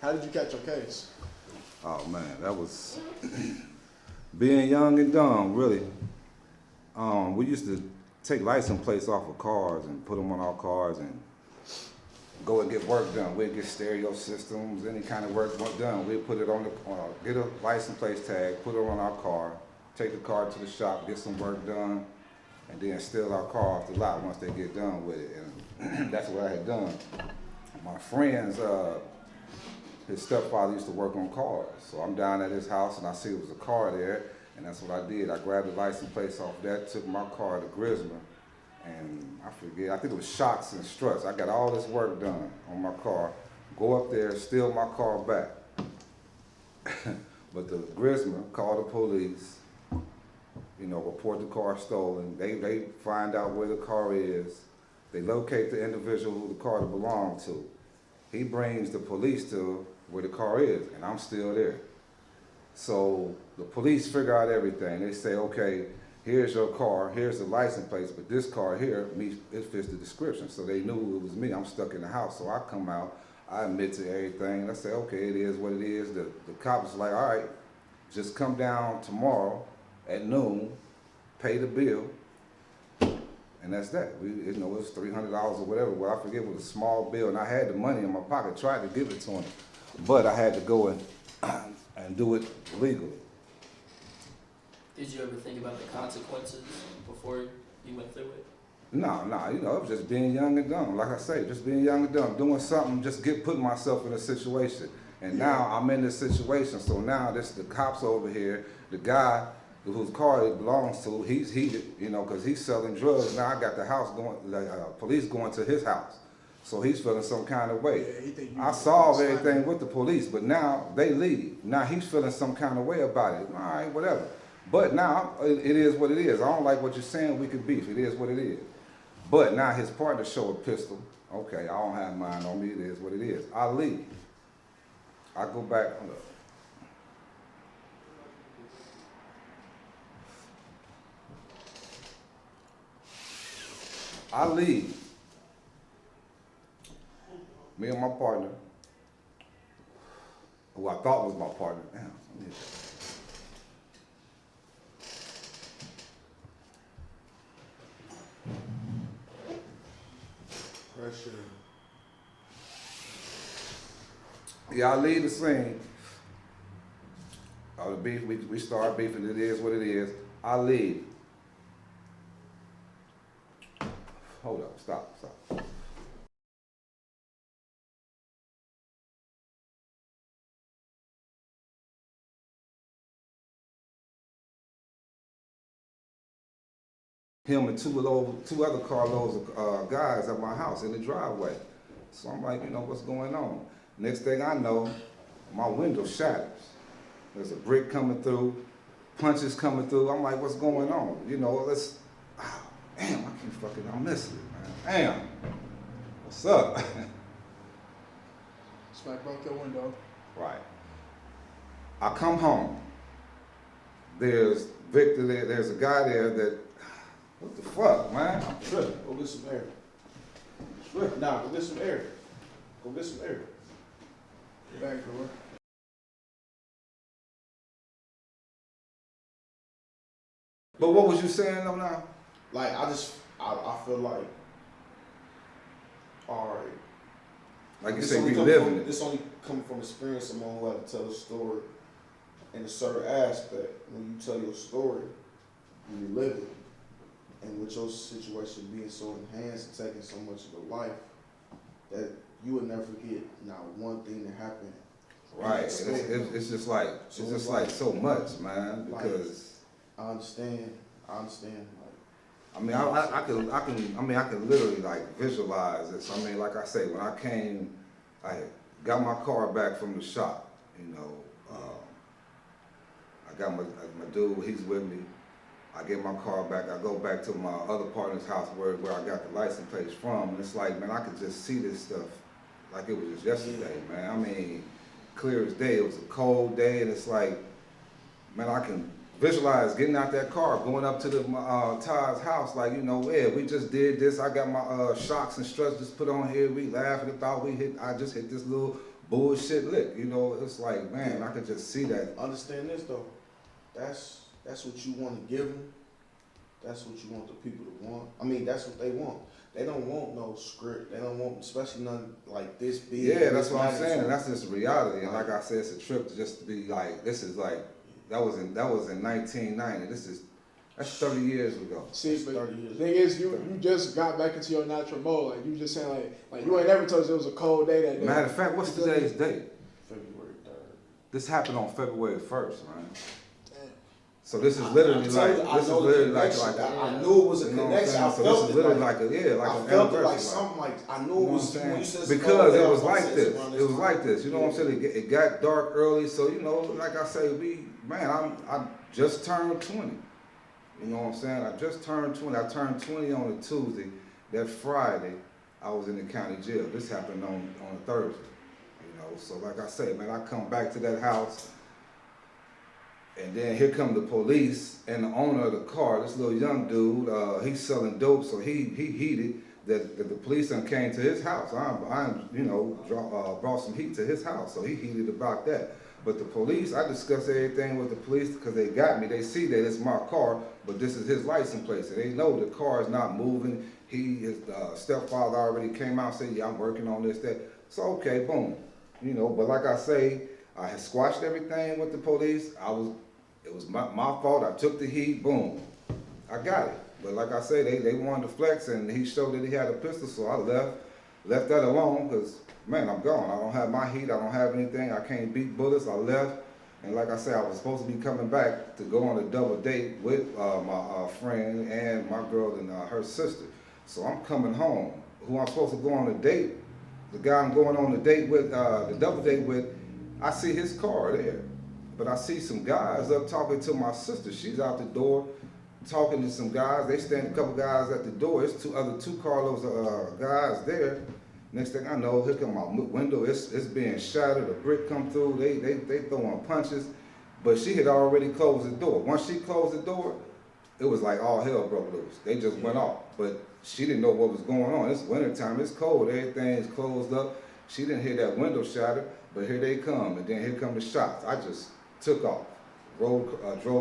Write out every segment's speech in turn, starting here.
How did you catch your case? Oh man, that was being young and dumb, really. We used to take license plates off of cars and put them on our cars and go and get work done. We'd get stereo systems, any kind of work done. We'd put it on the, get a license plate tag, put it on our car, take the car to the shop, get some work done, and then steal our car off the lot once they get done with it. And that's what I had done. My friends, his stepfather used to work on cars. So I'm down at his house and I see it was a car there, and that's what I did. I grabbed the license plates off that, took my car to Grismer, and I forget, I think it was shocks and struts. I got all this work done on my car, go up there, steal my car back. But the Grismer called the police, you know, report the car stolen. They find out where the car is. They locate the individual who the car belonged to. He brings the police to where the car is, and I'm still there. So the police figure out everything. They say, okay, here's your car, here's the license plates, but this car here, it fits the description. So they knew it was me. I'm stuck in the house. So I come out, I admit to everything. I say, okay, it is what it is. The cop was like, all right, just come down tomorrow at noon, pay the bill, and that's that. You know, it was $300 or whatever. Well, I forget, it was a small bill, and I had the money in my pocket, tried to give it to him, but I had to go and do it legally. Did you ever think about the consequences before you went through it? No, you know, it was just being young and dumb. Like I say, just being young and dumb, doing something, just putting myself in a situation. And now I'm in this situation, so now this the cops over here, the guy whose car it belongs to, he's heated, you know, because he's selling drugs. Now I got the house going, police going to his house. So he's feeling some kind of way. Yeah, I solved everything with the police, but now they leave. Now he's feeling some kind of way about it. All right, whatever. But now it is what it is. I don't like what you're saying, we can beef. It is what it is. But now his partner show a pistol. Okay, I don't have mine on me. It is what it is. I leave. I go back. Look. I leave. Me and my partner, who I thought was my partner. Damn. Pressure. Yeah, I leave the scene. The beef, we start beefing. It is what it is. I leave. Hold up, stop. Him and two other carloads of guys at my house in the driveway. So I'm like, you know, what's going on? Next thing I know, my window shatters. There's a brick coming through, punches coming through. I'm like, what's going on? You know, damn, I'm missing it, man. Damn, what's up? Smack broke your window. Right. I come home. There's Victor there, there's a guy there that, what the fuck, man? I'm tripping. Go get some air. Nah, go get some air. Go get some air. Back door. But what was you saying though now? Like, I feel like, all right. Like you say, reliving it. This only coming from experience, someone who had to tell a story in a certain aspect. When you tell your story, you live it. And with your situation being so enhanced and taking so much of your life, that you would never forget not one thing that happened. Right. It's just like so much, man. Because I understand. I mean, I can literally like visualize this. I mean, like I say, when I came, I got my car back from the shop. You know, I got my dude. He's with me. I get my car back. I go back to my other partner's house where I got the license plates from. And it's like, man, I could just see this stuff like it was just yesterday, man. I mean, clear as day. It was a cold day, and it's like, man, I can visualize getting out that car, going up to Todd's house, like, you know, yeah, we just did this. I got my shocks and struts just put on here. We laughing about I just hit this little bullshit lick. You know, it's like, man, I could just see that. Understand this though. That's what you want to give them. That's what you want the people to want. I mean, that's what they want. They don't want no script. They don't want, especially nothing like this big. Yeah, that's what I'm saying. And that's just reality. And like I said, it's a trip to just be like, this is like, that was in 1990. That's 30 years ago. See, but 30 years. the thing is, you just got back into your natural mode. Like you just saying, like you ain't never told us it was a cold day that day. Matter of fact, what's today's date? February 3rd. This happened on February 1st, man. Damn. So this is literally like, I knew it was a you know what I'm connection. saying? I So felt this is it literally like, like an I felt it like anniversary. something like, I knew You it know what was, I'm when you saying? said Because it was I like said this. around It was time. like this. You know what I'm saying? It got dark early, so you know, like I say, I just turned 20. You know what I'm saying? I just turned 20. I turned 20 on a Tuesday. That Friday, I was in the county jail. This happened on a Thursday. You know, so like I say, man, I come back to that house, and then here come the police and the owner of the car, this little young dude, he's selling dope, so he heated that the police done came to his house. I you know, brought some heat to his house, so he heated about that. But the police, I discussed everything with the police because they got me. They see that it's my car, but this is his license plate. So they know the car is not moving. His stepfather already came out and said, yeah, I'm working on this, that. So, okay, boom. You know, but like I say, I had squashed everything with the police. It was my fault. I took the heat, boom. I got it. But like I say, they wanted to flex, and he showed that he had a pistol, so I left that alone because, man, I'm gone. I don't have my heat. I don't have anything. I can't beat bullets. I left. And like I said, I was supposed to be coming back to go on a double date with my friend and my girl and her sister. So I'm coming home. Who I'm supposed to go on a date, the guy I'm going on a date with, the double date with, I see his car there. But I see some guys up talking to my sister. She's out the door talking to some guys. They stand a couple guys at the door. It's two carloads of guys there. Next thing I know, here come my window. It's being shattered. A brick come through. They throwing punches. But she had already closed the door. Once she closed the door, it was like all hell broke loose. They just went off. But she didn't know what was going on. It's wintertime. It's cold. Everything's closed up. She didn't hear that window shatter. But here they come. And then here come the shots. I just took off. Drove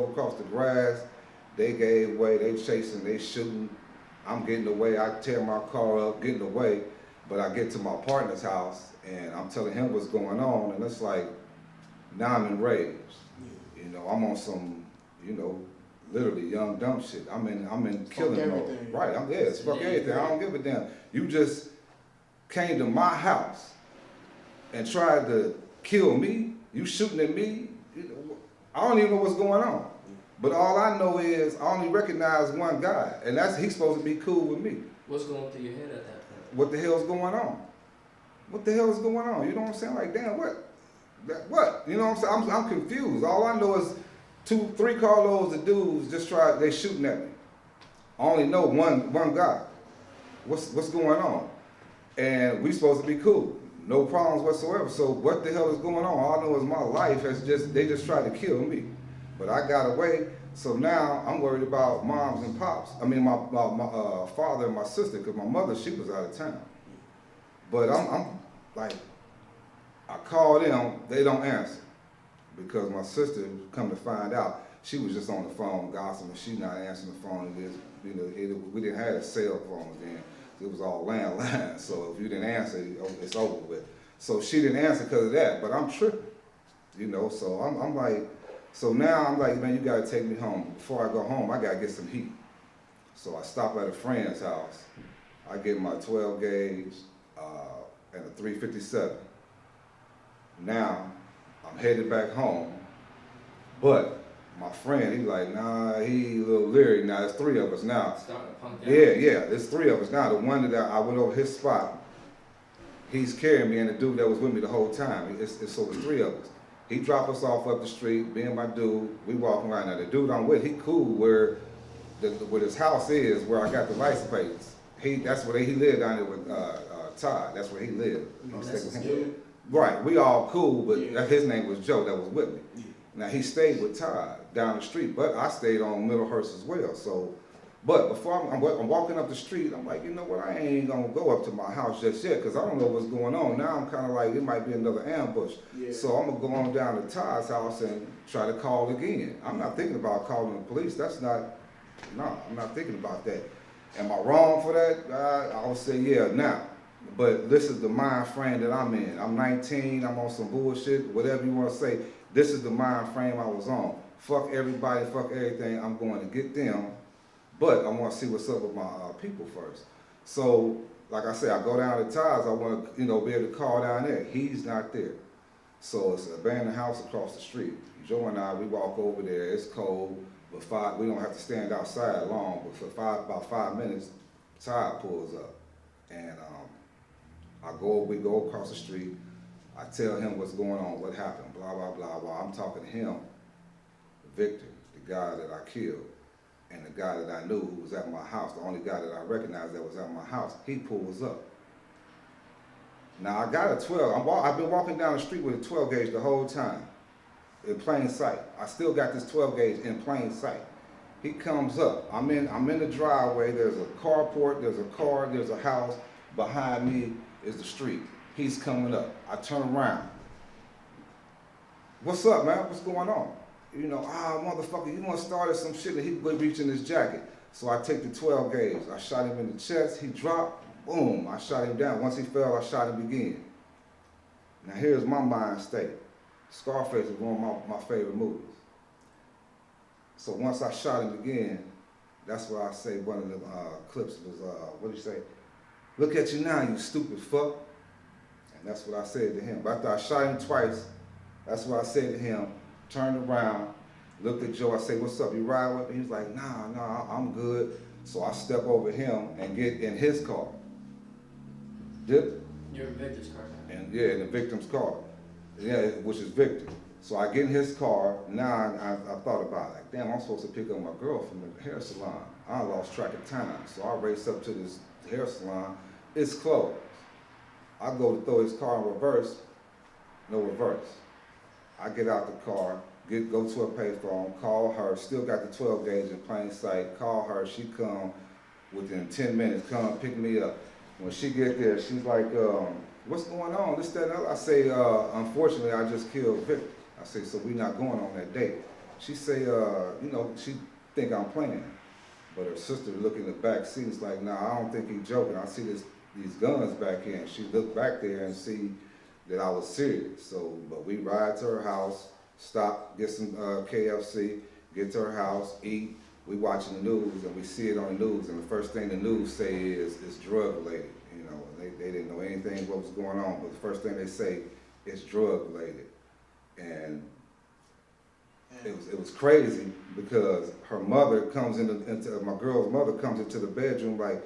across the grass. They gave way. They chasing. They shooting. I'm getting away. I tear my car up, getting away. But I get to my partner's house, and I'm telling him what's going on, and it's like, now I'm enraged. You know, I'm on some, you know, literally young dumb shit. I'm in killing mode. Right, it's fuck everything. I don't give a damn. You just came to my house and tried to kill me. You shooting at me. You know, I don't even know what's going on. But all I know is I only recognize one guy, and he's supposed to be cool with me. What's going through your head at that point? What the hell's going on? What the hell is going on? You know what I'm saying? Like, damn, what? You know what I'm saying? I'm confused. All I know is 2-3 carloads of dudes they shooting at me. I only know one guy. What's going on? And we supposed to be cool. No problems whatsoever. So what the hell is going on? All I know is my life they just tried to kill me. But I got away. So now I'm worried about moms and pops. I mean, my father and my sister, because my mother, she was out of town. But I'm like, I call them, they don't answer. Because my sister, come to find out, she was just on the phone gossiping. She not answering the phone. We didn't have a cell phone then. It was all landline. So if you didn't answer, it's over with. So she didn't answer because of that. But I'm tripping, you know. So I'm like. So now I'm like, man, you gotta take me home. Before I go home, I gotta get some heat. So I stop at a friend's house. I get my 12 gauge and a 357. Now I'm headed back home, but my friend, he's like, nah, he a little leery. Now there's 3 of us now. Starting to pump down. Yeah, there's 3 of us now. The one that I went over his spot, he's carrying me, and the dude that was with me the whole time. So it's 3 of us. He dropped us off up the street, me and my dude, we walking around. Now the dude I'm with, he cool where his house is, where I got the license plates. That's where he lived down there with Todd. That's where he lived. Right, we all cool, but his name was Joe that was with me. Now he stayed with Todd down the street, but I stayed on Middlehurst as well. So But before I'm walking up the street, I'm like, you know what, I ain't gonna go up to my house just yet, because I don't know what's going on. Now I'm kind of like, it might be another ambush. Yeah. So I'm gonna go on down to Todd's house and try to call again. I'm not thinking about calling the police. I'm not thinking about that. Am I wrong for that? I would say yeah now. But this is the mind frame that I'm in. I'm 19, I'm on some bullshit, whatever you want to say. This is the mind frame I was on. Fuck everybody, fuck everything. I'm going to get them. But I want to see what's up with my people first. So, like I said, I go down to Todd's. I want to, be able to call down there. He's not there. So it's an abandoned house across the street. Joe and I, we walk over there. It's cold, but we don't have to stand outside long. But for about 5 minutes, Todd pulls up, and we go across the street. I tell him what's going on, what happened, blah blah blah. While I'm talking to him, Victor, the guy that I killed. And the guy that I knew who was at my house, the only guy that I recognized that was at my house, he pulls up. Now I got a 12. I've been walking down the street with a 12 gauge the whole time, in plain sight. I still got this 12 gauge in plain sight. He comes up. I'm in the driveway. There's a carport. There's a car. There's a house. Behind me is the street. He's coming up. I turn around. What's up, man? What's going on? Motherfucker, you want to start some shit, and he would reach in his jacket. So I take the 12 gauge. I shot him in the chest. He dropped. Boom. I shot him down. Once he fell, I shot him again. Now here's my mind state. Scarface is one of my favorite movies. So once I shot him again, that's where I say one of the clips was, what did he say? Look at you now, you stupid fuck. And that's what I said to him. But after I shot him twice, that's what I said to him. Turned around, looked at Joe. I say, what's up? You ride with me? He was like, nah, I'm good. So I step over him and get in his car. Dip. You're in Victor's car now. And yeah, in the victim's car. Yeah, which is Victor. So I get in his car. Now I thought about it. Like, damn, I'm supposed to pick up my girl from the hair salon. I lost track of time. So I race up to this hair salon. It's closed. I go to throw his car in reverse. No reverse. I get out the car, go to a payphone, call her, still got the 12 gauge in plain sight, call her, she come within 10 minutes, come pick me up. When she get there, she's like, what's going on, this, that, and other. I say, unfortunately, I just killed Victor. I say, so we not going on that date. She say, she think I'm playing. But her sister look in the back seat, it's like, nah, I don't think he's joking. I see these guns back here, and she looked back there and see that I was serious. So, but we ride to her house, stop, get some KFC, get to her house, eat. We watching the news and we see it on the news, and the first thing the news say is it's drug related. They didn't know anything what was going on, but the first thing they say is drug related. And it was crazy because her mother comes into my girl's mother comes into the bedroom like,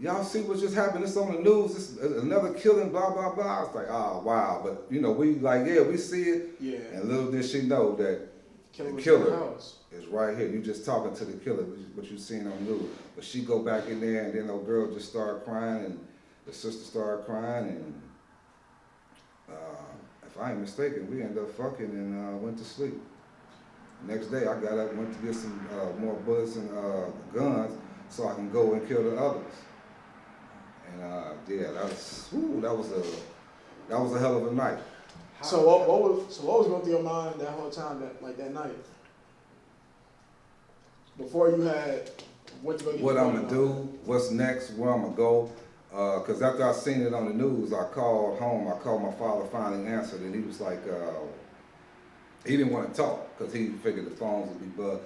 y'all see what just happened? It's on the news. It's another killing, blah, blah, blah. I was like, oh, wow. But, we like, yeah, we see it. Yeah. And little did she know that the killer is right here. You just talking to the killer, what you seen on the news. But she go back in there, and then the girl just started crying, and the sister started crying, and if I ain't mistaken, we ended up fucking and went to sleep. Next day, I got up and went to get some more bullets and guns so I can go and kill the others. And yeah, that was a hell of a night. So what was going through your mind that whole time, that night? Before you had went to go get what I'm gonna do, what's next, where I'm gonna go. Cause after I seen it on the news, I called home. I called my father, finally answered, and he was like, he didn't want to talk because he figured the phones would be bugged.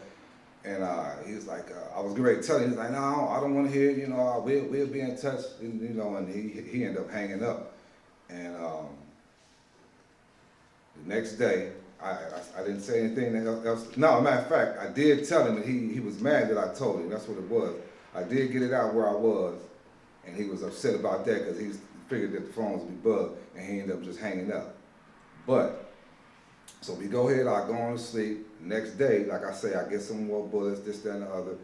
And he was like, I was getting ready to tell him, he was like, no, I don't want to hear it, we'll be in touch, and he ended up hanging up. And the next day, I didn't say anything else. No, matter of fact, I did tell him that he was mad that I told him, that's what it was. I did get it out where I was, and he was upset about that because he figured that the phones would be bugged, and he ended up just hanging up. But, so we go ahead, I go on to sleep. Next day, like I say, I get some more bullets, this, that, and the other.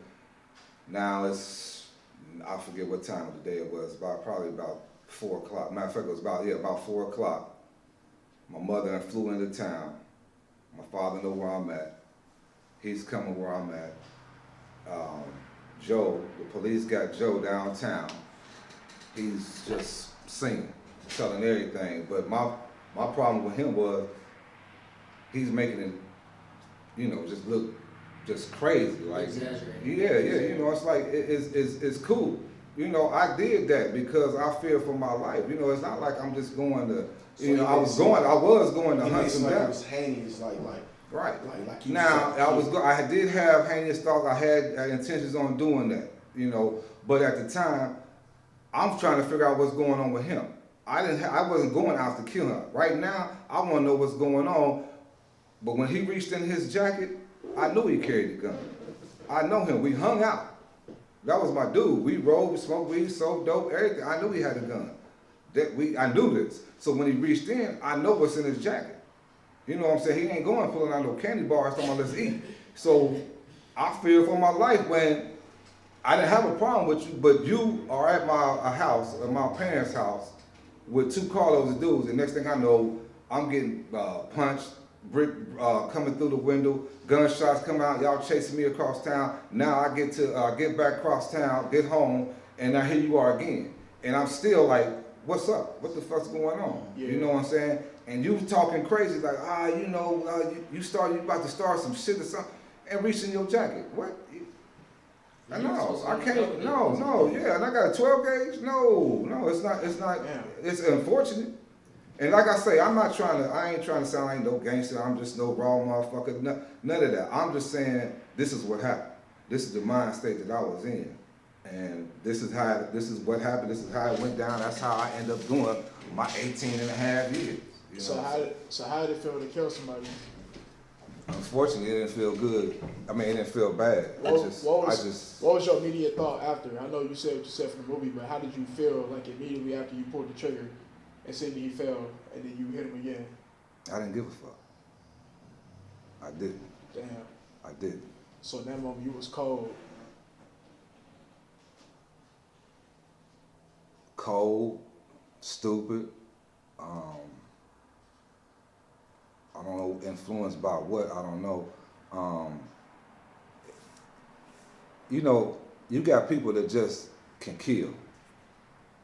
Now I forget what time of the day it was, probably about 4 o'clock. Matter of fact, it was about 4 o'clock. My mother flew into town. My father know where I'm at. He's coming where I'm at. Joe, the police got Joe downtown. He's just singing, telling everything. But my problem with him was he's making it, you know, just look just crazy. Like, Exaggerating. yeah, you know, it's like it's cool. You know, I did that because I fear for my life. You know, it's not like I'm just going to, you know, I was going to hunt him like down. it was heinous, Right. like you Now, said, I did have heinous thoughts. I had intentions on doing that, you know. But at the time, I'm trying to figure out what's going on with him. I wasn't going out to kill him. Right now, I want to know what's going on. But when he reached in his jacket, I knew he carried a gun. I know him. We hung out. That was my dude. We rolled, we smoked weed, sold dope, everything. I knew he had a gun. I knew this. So when he reached in, I know what's in his jacket. You know what I'm saying? He ain't going pulling out no candy bars, talking about let's eat. So I fear for my life when I didn't have a problem with you, but you are at my house, at my parents' house, with 2 carloads of dudes, and next thing I know, I'm getting punched, brick coming through the window, gunshots come out, y'all chasing me across town. Now I get to get back across town, get home, and now here you are again. And I'm still like, what's up? What the fuck's going on? Yeah. You know what I'm saying? And you talking crazy like, you know, you about to start some shit or something, and reach in your jacket. What? No, I can't. No, yeah, and I got a 12 gauge. No, it's not. Yeah. It's unfortunate. And like I say, I ain't trying to sound like no gangster. I'm just no raw motherfucker. None of that. I'm just saying this is what happened. This is the mind state that I was in, and this is what happened. This is how it went down. That's how I end up doing my 18 and a half years. You So know? how did it feel to kill somebody? Unfortunately, it didn't feel good. I mean, it didn't feel bad. What was your immediate thought after? I know you said what you said from the movie, but how did you feel like immediately after you pulled the trigger and said he fell and then you hit him again? I didn't give a fuck. I didn't. Damn. I didn't. So in that moment you was cold. Cold, stupid. I don't know, influenced by what, I don't know. You know, you got people that just can kill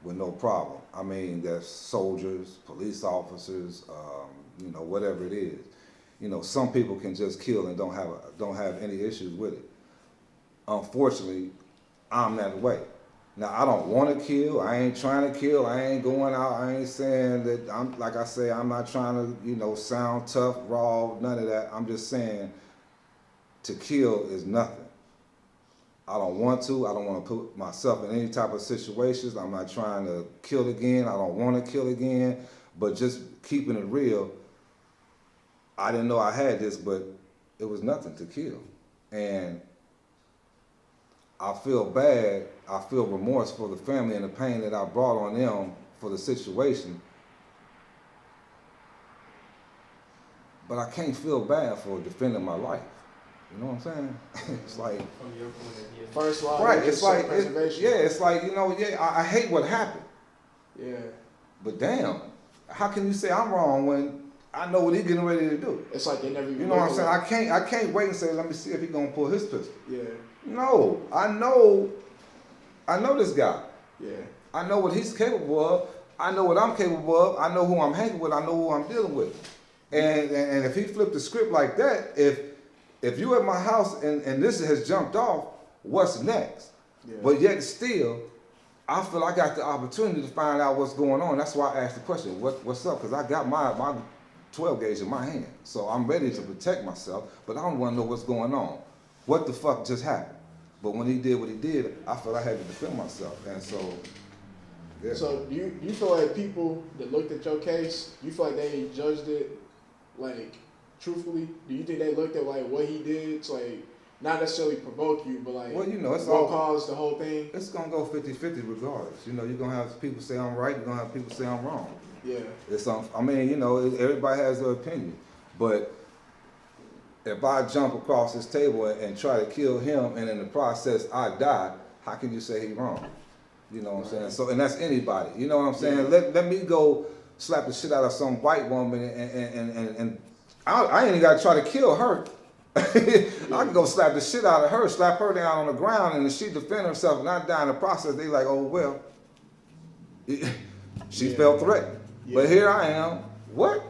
with no problem. I mean, there's soldiers, police officers, you know, whatever it is. You know, some people can just kill and don't have any issues with it. Unfortunately, I'm that way. Now, I don't want to kill. I ain't trying to kill. I ain't going out. I ain't saying that like I say, I'm not trying to, you know, sound tough, raw, none of that. I'm just saying to kill is nothing. I don't want to. I don't want to put myself in any type of situations. I'm not trying to kill again. I don't want to kill again. But just keeping it real, I didn't know I had this, but it was nothing to kill. And I feel bad. I feel remorse for the family and the pain that I brought on them for the situation. But I can't feel bad for defending my life. You know what I'm saying? It's like, From your point of view. First line, right, it's like, self-preservation. it's like, you know, I hate what happened. Yeah. But damn, how can you say I'm wrong when I know what he's getting ready to do? It's like they never even You know what I'm look saying? alike. I can't wait and say, let me see if he's gonna pull his pistol. Yeah. No, I know this guy. Yeah. I know what he's capable of. I know what I'm capable of. I know who I'm hanging with. I know who I'm dealing with. And if he flipped the script like that, if you at my house and this has jumped off, what's next? Yeah. But yet still, I feel I got the opportunity to find out what's going on. That's why I asked the question, what's up? Because I got my 12 gauge in my hand. So I'm ready to protect myself, but I don't want to know what's going on. What the fuck just happened? But when he did what he did, I felt I had to defend myself. And so, yeah. So do you feel like people that looked at your case, you feel like they judged it like truthfully? Do you think they looked at like what he did to like not necessarily provoke you, but like Well, you know, it's what all caused the whole thing? It's gonna go 50-50 regardless. You know, you're gonna have people say I'm right, you're gonna have people say I'm wrong. Yeah. I mean, you know, everybody has their opinion. But if I jump across this table and try to kill him and in the process I die, how can you say he's wrong? You know what I'm saying? So, and that's anybody. You know what I'm saying? Yeah. Let me go slap the shit out of some white woman and I ain't even gotta try to kill her. I can go slap the shit out of her, slap her down on the ground, and if she defend herself, not die in the process, they like, oh well, she felt threatened. But here I am. What?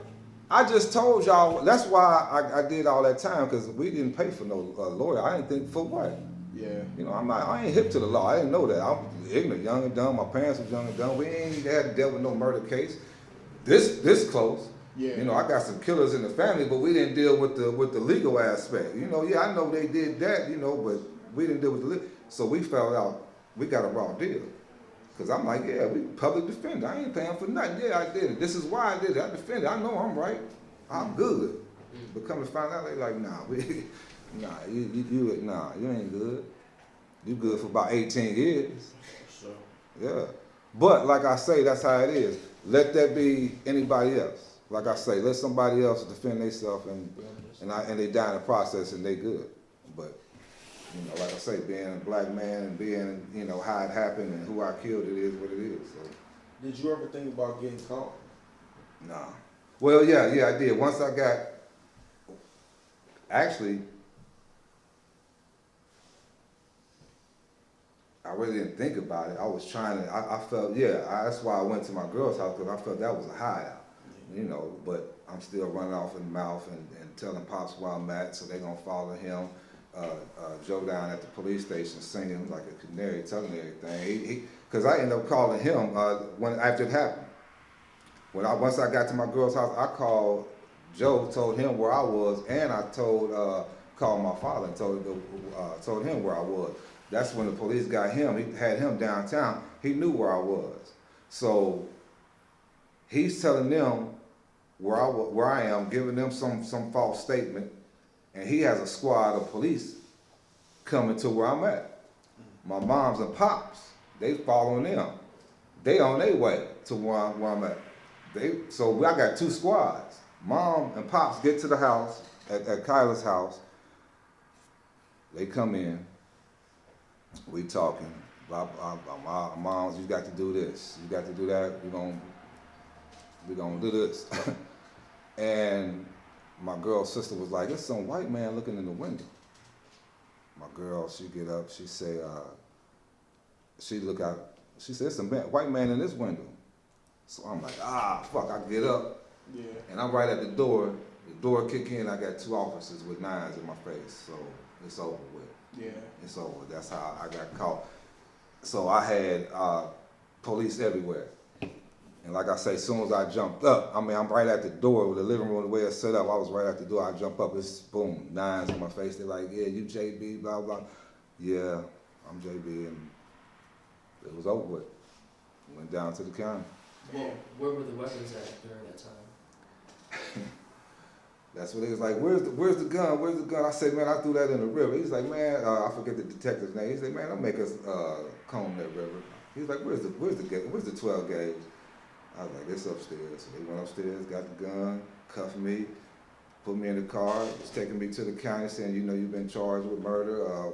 I just told y'all. That's why I did all that time, because we didn't pay for no lawyer. I didn't think for what. Yeah. You know, I ain't hip to the law. I didn't know that. I'm ignorant, young and dumb. My parents was young and dumb. We ain't had to deal with no murder case. This close. Yeah. You know, I got some killers in the family, but we didn't deal with the legal aspect. You know, yeah, I know they did that, you know, but we didn't deal with the legal. So we found out we got a raw deal. Because I'm like, yeah, we public defender. I ain't paying for nothing. Yeah, I did it. This is why I did it. I defended. I know I'm right. I'm good. But come to find out, they like, nah, you ain't good. You good for about 18 years. Sure. Yeah. But like I say, that's how it is. Let that be anybody else. Like I say, let somebody else defend themselves and they die in the process and they good. But, you know, like I say, being a black man and being, you know, how it happened and who I killed, it is what it is. So. Did you ever think about getting caught? Nah. Well, yeah, I did. Once I got, actually, I really didn't think about it. I was trying to, I felt, that's why I went to my girl's house, because I felt that was a hideout. You know, but I'm still running off in the mouth and telling Pops where I'm at, so they're going to follow him. Joe down at the police station singing like a canary, telling everything. Because I ended up calling him after it happened. Once I got to my girl's house, I called Joe, told him where I was, and I called my father and told him where I was. That's when the police got him. He had him downtown. He knew where I was. So he's telling them where I am, giving them some false statement, and he has a squad of police coming to where I'm at. My moms and pops, they following them. They on their way to where I'm at. So I got two squads. Mom and pops get to the house, at Kyla's house. They come in. We talking. Moms, you got to do this. You got to do that. We're gonna do this. And my girl's sister was like, there's some white man looking in the window. My girl, she get up, she say, she look out, she said, there's some white man in this window. So I'm like, fuck, I get up. Yeah. And I'm right at the door kick in, I got two officers with knives in my face. So it's over with. Yeah. It's over. That's how I got caught. So I had police everywhere. And like I say, as soon as I jumped up, I'm right at the door with the living room, the way it's set up, I was right at the door. I jump up, it's boom, knives in my face. They're like, yeah, you JB, blah, blah. Yeah, I'm JB, and it was over with. Went down to the county. Well, where were the weapons at during that time? That's what he was like, where's the gun? Where's the gun? I said, man, I threw that in the river. He's like, man, I forget the detective's name. He said, man, don't make us comb that river. He's like, where's the 12 gauge? I was like, it's upstairs. So they went upstairs, got the gun, cuffed me, put me in the car, was taking me to the county saying, you know, you've been charged with murder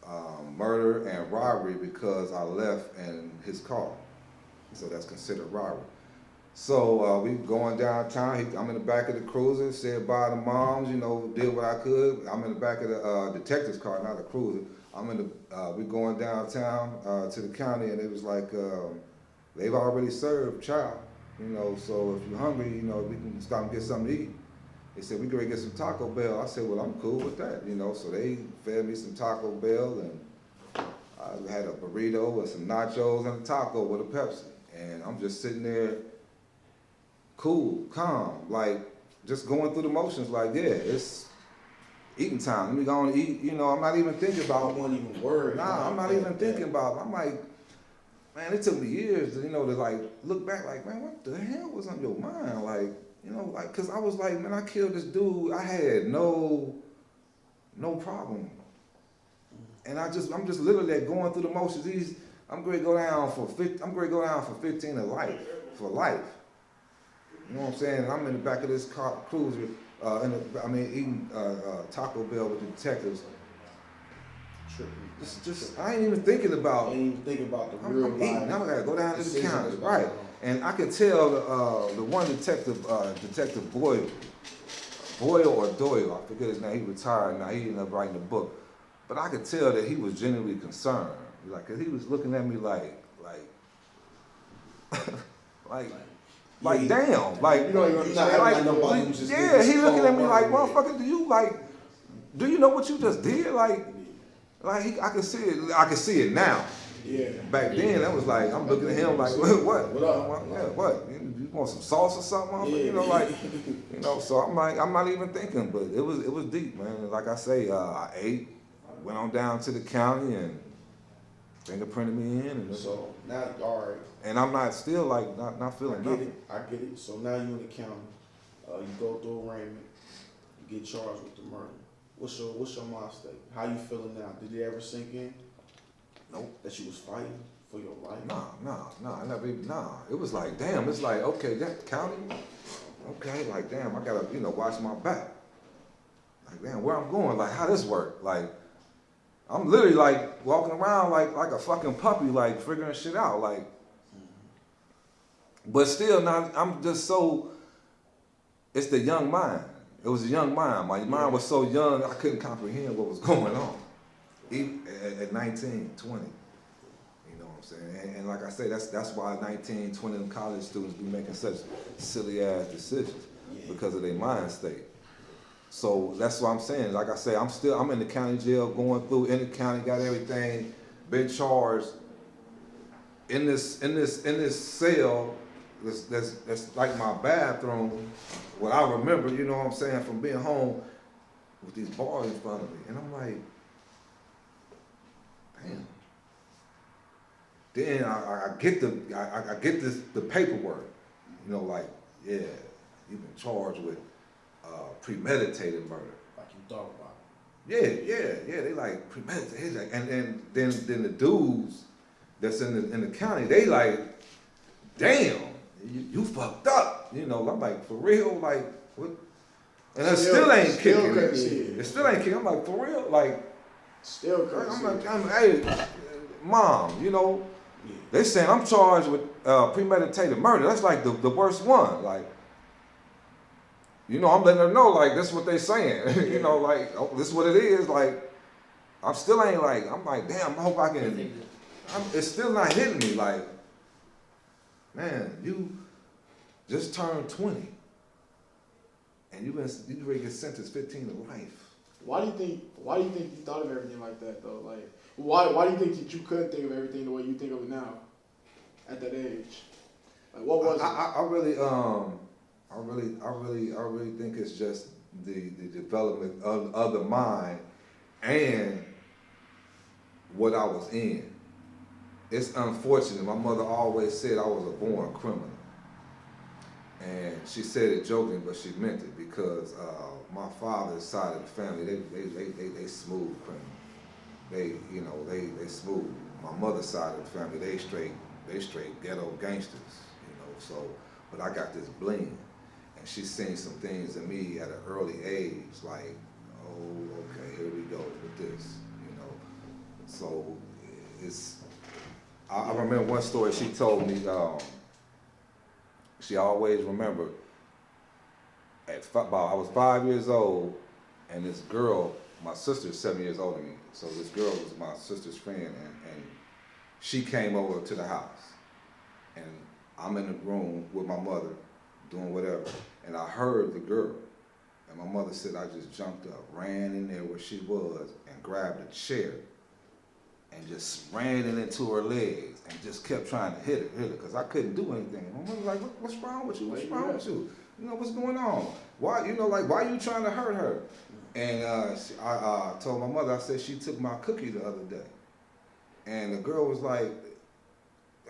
and robbery because I left in his car. So that's considered robbery. So we going downtown. I'm in the back of the cruiser, said bye to moms, you know, did what I could. I'm in the back of the detective's car, not the cruiser. We going downtown to the county, and it was like, they've already served child, you know, so if you're hungry, you know, we can stop and get something to eat. They said, we could get some Taco Bell. I said, well, I'm cool with that, you know, so they fed me some Taco Bell, and I had a burrito with some nachos and a taco with a Pepsi. And I'm just sitting there, cool, calm, like, just going through the motions, like, yeah, it's eating time. Let me go and eat, you know, I'm not even thinking about. I wasn't even worried. Nah, I'm not even thinking about it. I'm like, man, it took me years, you know, to like look back, like, man, what the hell was on your mind? Like, you know, like, cause I was like, man, I killed this dude. I had no problem, and I'm just literally like going through the motions. I'm going to go down for 15 of life, for life. You know what I'm saying? And I'm in the back of this cruiser, eating Taco Bell with the detectives. I ain't even thinking about. I ain't even thinking about the real I'm life. eating. I gotta go down to the county, right? And I can tell the one detective, Detective Boyle, Boyle or Doyle, I forget his name, he retired now, he ended up writing a book. But I could tell that he was genuinely concerned. Like, 'cause he was looking at me like, Yeah, damn, like, You don't even understand. like nobody who just did yeah, this he looking at me cold like, murder. motherfucker, do you know what you just did? Like I can see it now. Yeah. Back then, that was like, I'm looking at him like, what? What up? Yeah, what? You want some sauce or something? Yeah. You know, like, you know. So I'm like, I'm not even thinking, but it was deep, man. And like I say, I ate, went on down to the county and fingerprinted me in, and So now, all right, and I'm not still like not I feeling get nothing. it. I get it. So now you in the county. You go through arraignment. You get charged with the murder. What's your mind state? How you feeling now? Did it ever sink in? Nope. That you was fighting for your life? Nah. I never even, nah. It was like, damn. It's like, okay, that county. Okay, like, damn. I gotta, watch my back. Like, damn, where I'm going? Like, how this work? Like, I'm literally like walking around like a fucking puppy, like figuring shit out, like. But still, not. I'm just so. It's the young mind. It was a young mind. My mind was so young, I couldn't comprehend what was going on. Even at 19, 20. You know what I'm saying? And like I say, that's why 19, 20 of them college students be making such silly ass decisions because of their mind state. So that's what I'm saying. Like I say, I'm in the county jail, going through in the county, got everything, been charged in this cell. That's like my bathroom. What I remember, you know what I'm saying, from being home with these bars in front of me, and I'm like, damn. Then I get the paperwork, like, yeah, you've been charged with premeditated murder. Like you thought about it. Yeah. They like premeditated, like, and then the dudes that's in the county, they like, damn, you fucked up. I'm like, for real, like what? And it still ain't kicking. Couldn't see it. It still ain't kicking. I'm like, for real, like. Still couldn't see it. Hey, mom, they saying I'm charged with premeditated murder. That's like the worst one. Like, I'm letting her know, like, this is what they saying. Like, oh, this is what it is. Like, I'm still ain't like, I'm like, damn, I hope I can. It's still not hitting me. Like, man, you just turned 20. And you ready to get sentenced 15 to life. Why do you think you thought of everything like that though? Like, why do you think that you couldn't think of everything the way you think of it now, at that age? Like, what was it? I really think it's just the development of the mind and what I was in. It's unfortunate. My mother always said I was a born criminal. And she said it joking, but she meant it because my father's side of the family, they smooth criminal. They smooth. My mother's side of the family, they straight ghetto gangsters, So, but I got this bling, and she's seen some things in me at an early age, like, oh, okay, here we go with this, So I remember one story she told me. She always remembered I was 5 years old, and this girl, my sister's 7 years older than me, so this girl was my sister's friend, and she came over to the house, and I'm in the room with my mother doing whatever, and I heard the girl, and my mother said I just jumped up, ran in there where she was, and grabbed a chair, and just ran it into her legs and just kept trying to hit her, because I couldn't do anything. My mother was like, what's wrong with you? What's wrong with you? What's going on? Why, why are you trying to hurt her? And I told my mother, I said, she took my cookie the other day. And the girl was like,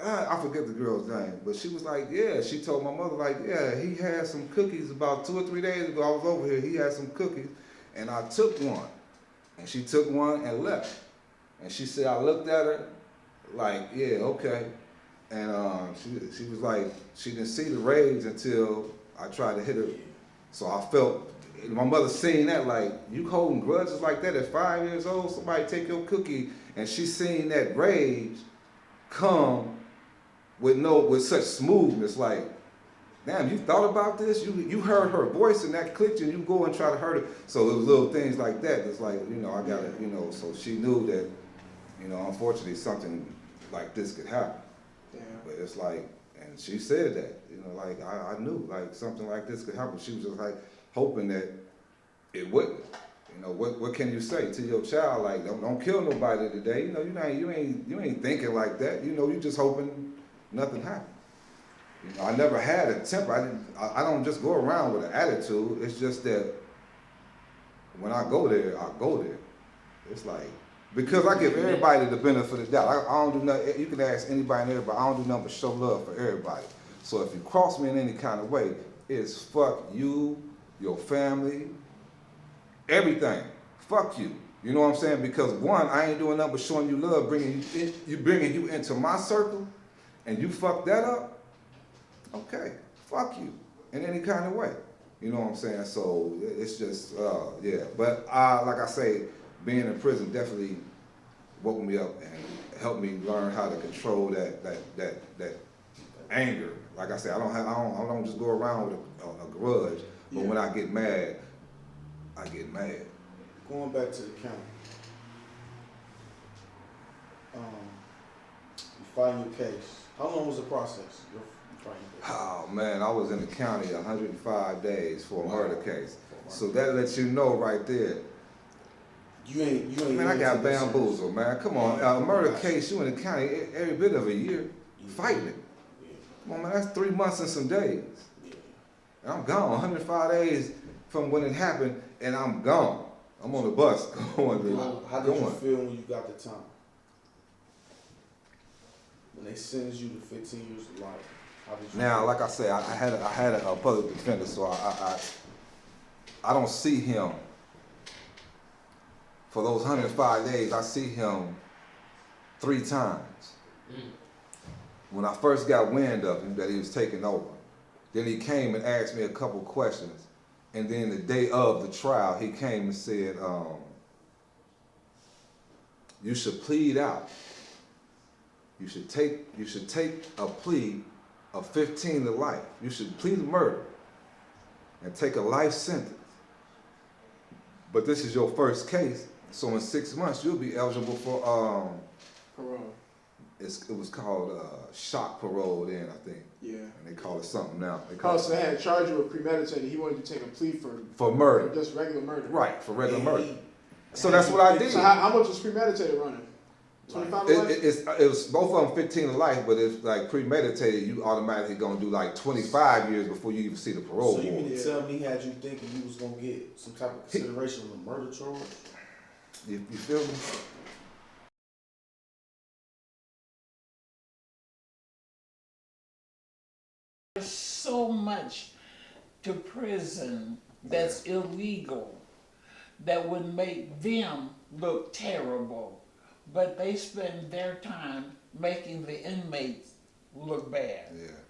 I forget the girl's name, but she was like, yeah, she told my mother, like, yeah, he had some cookies about 2 or 3 days ago. I was over here, he had some cookies, and I took one. And she took one and left. And she said, I looked at her, like, yeah, okay. And she was like, she didn't see the rage until I tried to hit her. So I felt, my mother seen that, like, you holding grudges like that at 5 years old, somebody take your cookie, and she seen that rage come with such smoothness, like, damn, you thought about this? You heard her voice and that clicked you, and you go and try to hurt her. So it was little things like that. It's like, I gotta, so she knew that, unfortunately something like this could happen. Damn. But it's like, and she said that, like I knew like something like this could happen. She was just like hoping that it wouldn't. What can you say to your child? Like, don't kill nobody today. You ain't thinking like that. You just hoping nothing happened. I never had a temper. I don't just go around with an attitude. It's just that when I go there, I go there. It's like, because I give everybody the benefit of the doubt. I don't do nothing. You can ask anybody and everybody. I don't do nothing but show love for everybody. So if you cross me in any kind of way, it's fuck you, your family, everything. Fuck you. You know what I'm saying? Because one, I ain't doing nothing but showing you love, bringing you into my circle, and you fuck that up. Okay, fuck you in any kind of way. You know what I'm saying? So it's just, yeah. But like I say, being in prison definitely woke me up and helped me learn how to control that anger. Like I said, I don't just go around with a grudge. But when I get mad, I get mad. Going back to the county, you fighting your case. How long was the process? Your fighting case? Oh man, I was in the county 105 days for a murder case. So that lets you know right there. You ain't. Man, I got bamboozled, man. Come on, a murder case, you in the county every bit of a year fighting it. Come on, man, that's 3 months and some days. And I'm gone, 105 days from when it happened, and I'm gone. I'm on the bus going. How did you feel when you got the time? When they sentenced you to 15 years of life, how did you Now, feel? like I said, I had a public defender, so I don't see him for those 105 days. I see him 3 times. When I first got wind of him that he was taking over, then he came and asked me a couple questions. And then the day of the trial, he came and said, you should plead out. You should take a plea of 15 to life. You should plead murder and take a life sentence. But this is your first case, so in 6 months you'll be eligible for Parole. it was called shock parole then, I think. Yeah. And they call it something now. So they had charged you with premeditated. He wanted to take a plea for murder. just regular murder. Right, for regular murder. So that's what I did. So how much was premeditated running? 25 to life? It was both of them 15 to life, but if like premeditated, you automatically gonna do like 25 years before you even see the parole So you board. mean to tell me had you thinking you was gonna get some type of consideration on the murder charge? You feel me? There's so much to prison that's illegal that would make them look terrible, but they spend their time making the inmates look bad. Yeah.